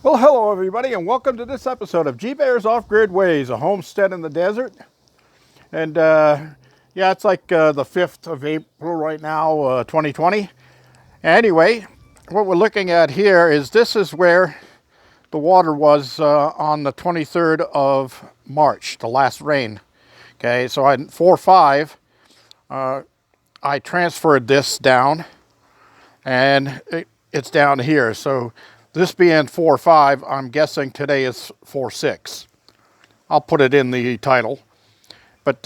Well, hello everybody, and welcome to this episode of G-Bear's Off-Grid Ways, a homestead in the desert. And yeah, it's like the 5th of April right now, 2020. Anyway, what we're looking at here is this is where the water was on the 23rd of March, the last rain. Okay, so on 4-5, I transferred this down, and it's down here. So this being 4-5, I'm guessing today is 4-6. I'll put it in the title. But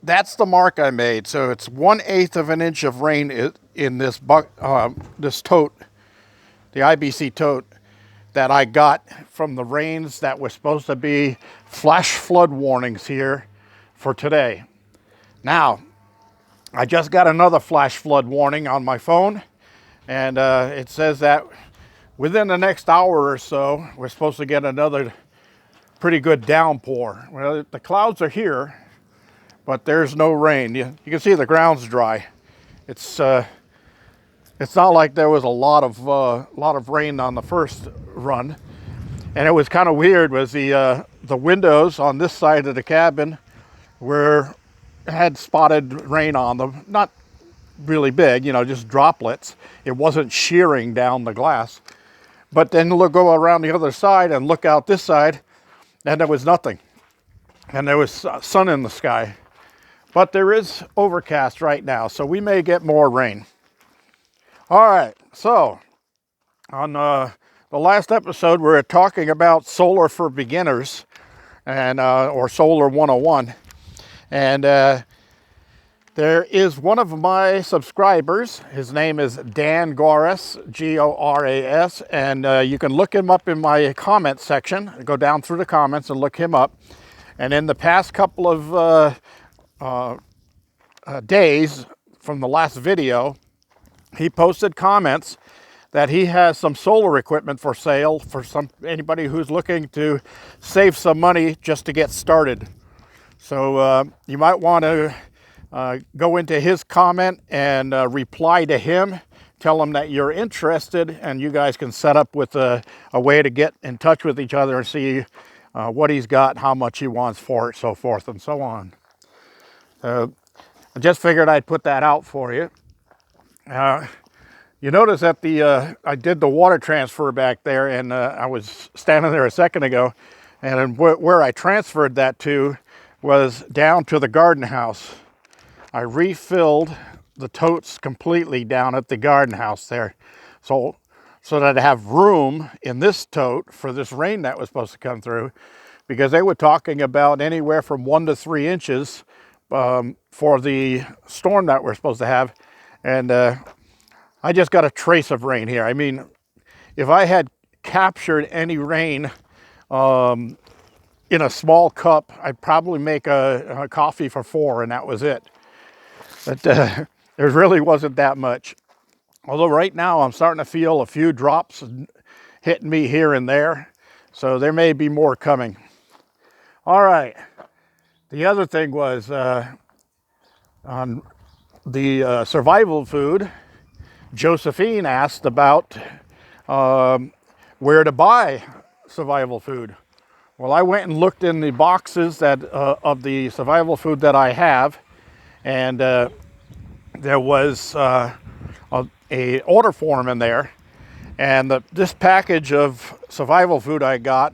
that's the mark I made. So it's 1/8 of an inch of rain in this this tote, the IBC tote, that I got from the rains that were supposed to be flash flood warnings here for today. Now, I just got another flash flood warning on my phone, and it says that within the next hour or so, we're supposed to get another pretty good downpour. Well, the clouds are here, but there's no rain. You can see the ground's dry. It's not like there was a lot of rain on the first run, and it was kind of weird. Was the windows on this side of the cabin had spotted rain on them, not really big, just droplets. It wasn't shearing down the glass. But then go around the other side and look out this side, and there was nothing. And there was sun in the sky. But there is overcast right now, so we may get more rain. All right, so on the last episode, we were talking about solar for beginners, and or solar 101. And there is one of my subscribers. His name is Dan Goras, Goras, and you can look him up in my comment section. Go down through the comments and look him up. And in the past couple of days from the last video, he posted comments that he has some solar equipment for sale for anybody who's looking to save some money just to get started. So you might want to go into his comment and reply to him, tell him that you're interested, and you guys can set up with a way to get in touch with each other and see what he's got, how much he wants for it, so forth and so on. I just figured I'd put that out for you. You notice that I did the water transfer back there, and I was standing there a second ago, and where I transferred that to was down to the garden house. I refilled the totes completely down at the garden house there, so that I have room in this tote for this rain that was supposed to come through, because they were talking about anywhere from 1 to 3 inches for the storm that we're supposed to have. And I just got a trace of rain here. I mean, if I had captured any rain in a small cup, I'd probably make a coffee for 4, and that was it. But there really wasn't that much. Although right now I'm starting to feel a few drops hitting me here and there. So there may be more coming. All right. The other thing was on the survival food, Josephine asked about where to buy survival food. Well, I went and looked in the boxes that of the survival food that I have, and there was a order form in there, and this package of survival food I got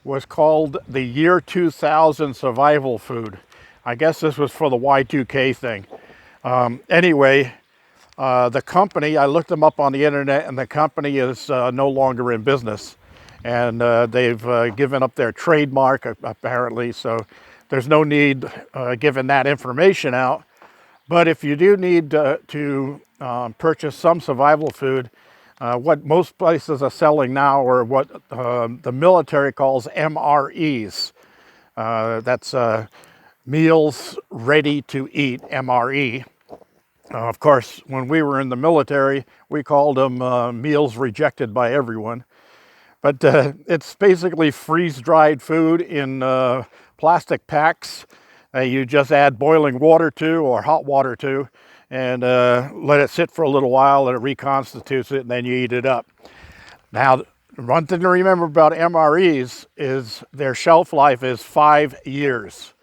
was called the Year 2000 Survival Food. I guess this was for the Y2K thing. Anyway, the company, I looked them up on the internet, and the company is no longer in business. And they've given up their trademark, apparently, so there's no need giving that information out. But if you do need to purchase some survival food, what most places are selling now are what the military calls MREs. That's meals ready to eat, MRE. Of course, when we were in the military, we called them meals rejected by everyone. But it's basically freeze-dried food in plastic packs. You just add boiling water to, or hot water to, and let it sit for a little while, and it reconstitutes it, and then you eat it up. Now, One thing to remember about MREs is their shelf life is 5 years.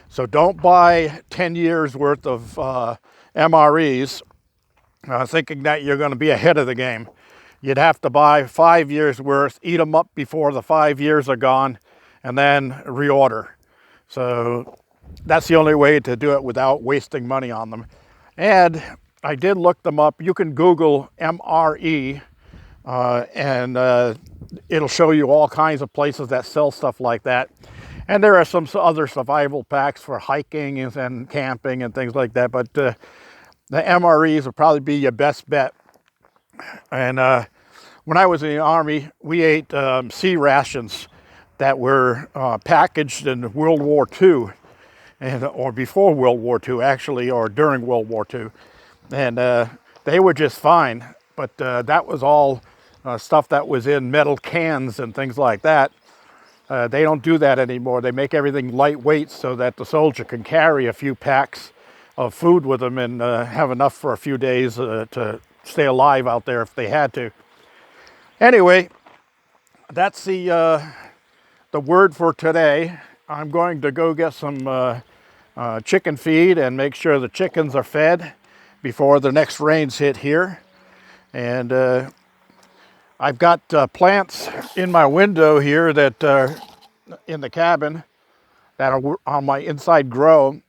So don't buy 10 years worth of MREs thinking that you're going to be ahead of the game. You'd have to buy 5 years worth, eat them up before the 5 years are gone, and then reorder. So that's the only way to do it without wasting money on them. And I did look them up. You can Google MRE and it'll show you all kinds of places that sell stuff like that. And there are some other survival packs for hiking and camping and things like that. But the MREs will probably be your best bet. And when I was in the Army, we ate sea rations that were packaged in World War II, or before World War II, actually, or during World War II. And they were just fine. But that was all stuff that was in metal cans and things like that. They don't do that anymore. They make everything lightweight so that the soldier can carry a few packs of food with them and have enough for a few days to stay alive out there if they had to. Anyway, that's the word for today. I'm going to go get some chicken feed and make sure the chickens are fed before the next rains hit here. And I've got plants in my window here that in the cabin that are on my inside grow,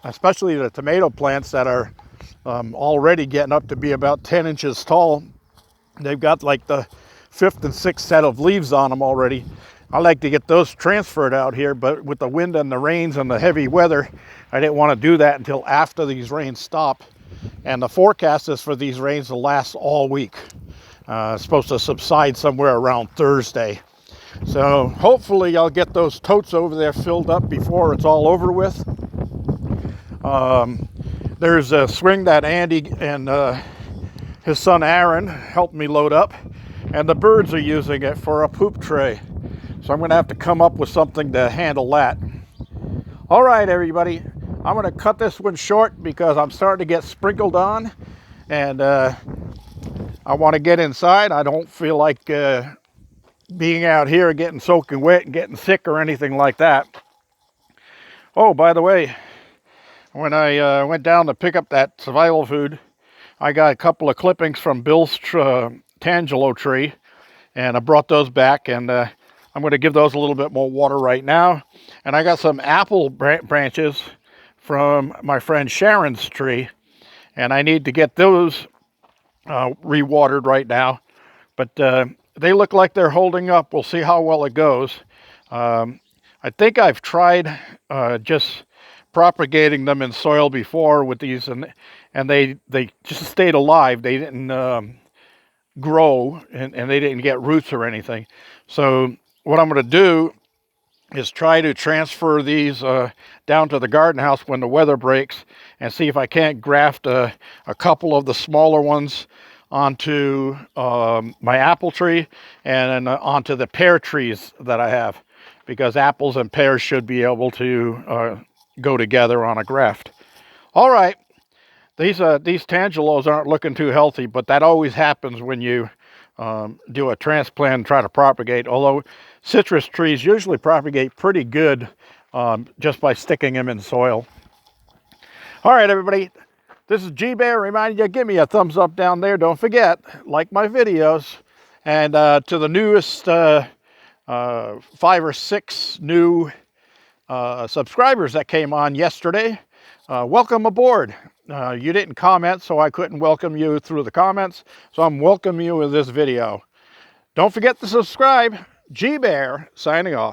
especially the tomato plants that are already getting up to be about 10 inches tall. They've got like the 5th and 6th set of leaves on them already. I like to get those transferred out here, but with the wind and the rains and the heavy weather, I didn't want to do that until after these rains stop. And the forecast is for these rains to last all week. It's supposed to subside somewhere around Thursday. So hopefully I'll get those totes over there filled up before it's all over with. There's a swing that Andy and his son Aaron helped me load up, and the birds are using it for a poop tray. So I'm going to have to come up with something to handle that. All right, everybody. I'm going to cut this one short because I'm starting to get sprinkled on, and I want to get inside. I don't feel like being out here and getting soaking wet and getting sick or anything like that. Oh, by the way, when I went down to pick up that survival food, I got a couple of clippings from Bill's tangelo tree, and I brought those back, and I'm going to give those a little bit more water right now. And I got some apple branches from my friend Sharon's tree, and I need to get those re-watered right now. But they look like they're holding up. We'll see how well it goes. I think I've tried just propagating them in soil before with these, and they just stayed alive. They didn't grow, and they didn't get roots or anything. So what I'm going to do is try to transfer these down to the garden house when the weather breaks, and see if I can't graft a couple of the smaller ones onto my apple tree and onto the pear trees that I have, because apples and pears should be able to go together on a graft. All right, these tangelos aren't looking too healthy, but that always happens when you do a transplant and try to propagate, although citrus trees usually propagate pretty good just by sticking them in soil. All right, everybody, this is G-Bear reminding you, give me a thumbs up down there. Don't forget, like my videos. And to the newest 5 or 6 new subscribers that came on yesterday, welcome aboard. You didn't comment, so I couldn't welcome you through the comments, so I'm welcoming you in this video. Don't forget to subscribe. G-Bear signing off.